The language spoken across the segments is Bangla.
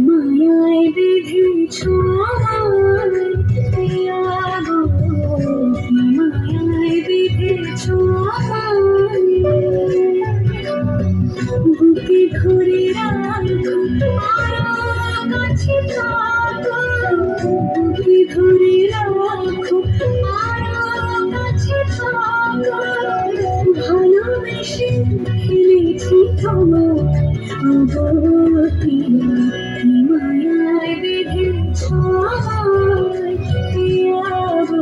মায়ায় বেঁধেছ আমায় পিয়া গো, মায়ায় বেঁধেছ আমায়, বুকে ধরে রাখো আরো কাছে থাকো, বুকে ধরে রাখো আরো কাছে থাকো, ভালোবেসে ফেলেছি তোমায় অগতি, মায়ায় বেঁধেছ আমায় পিয়া গো,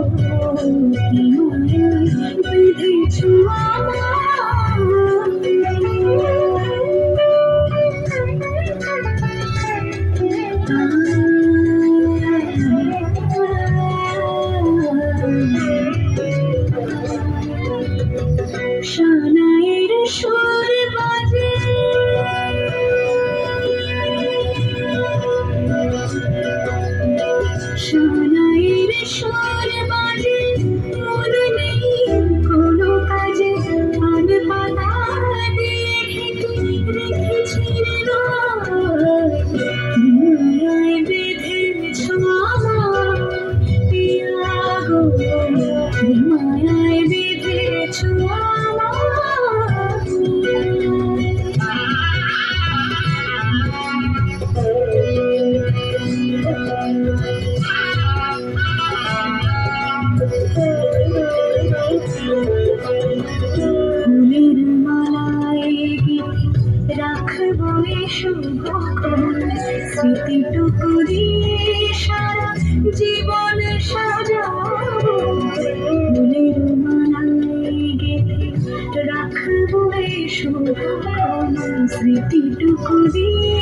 মায়ায় বেঁধেছ শানায়ের সুর বাজে, শানায়ের সুর বাজে, মন নেই কোনো কাজে, পান পাতা দিয়ে ঢেকে রেখেছি মায়ায় বেঁধেছ আমায় পিয়া গো, মায়ায় বেঁধেছ ফুলের মালায় গেঁথে রাখবো এ শুভক্ষণ, স্মৃতিটুকু দিয়ে সারা জীবন সাজাবো, ফুলের মালায় গেঁথে রাখবো এ শুভক্ষণ, স্মৃতিটুকু দিয়ে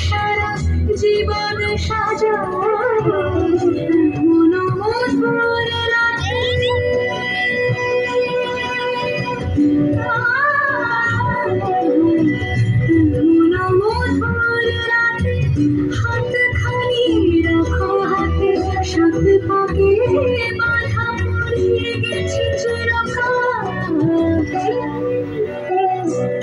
সারা জীবন সাজাবো, মনোমধুর রাতে মনোমধুর রাতে হাতখানি রাখো হাতে, সাত পাকে বাঁধা পড়িয়ে গেছি চিরকাল,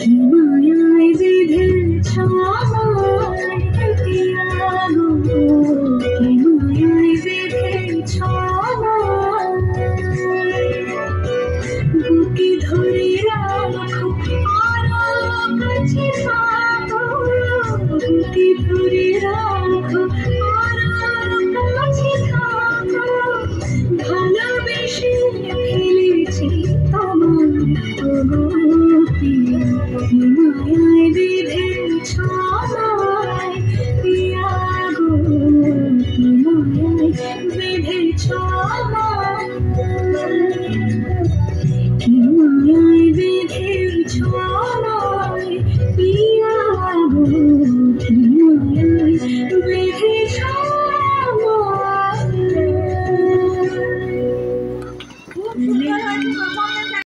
কি মায়ায় বেঁধেছ আমায় পিয়া গো, কি মায়ায় বেঁধেছ আমায়, বুকে ধরে রাখো আরো কাছে থাকো, বুকে ধরে রাখো আরো কাছে থাকো, ভালোবেসে ফেলেছি তোমায় অগতি, মায়ায় বেঁধেছ আমায় পিয়া গো, মায়ায় বেঁধেছ আমায়, মায়ায় বেঁধেছ।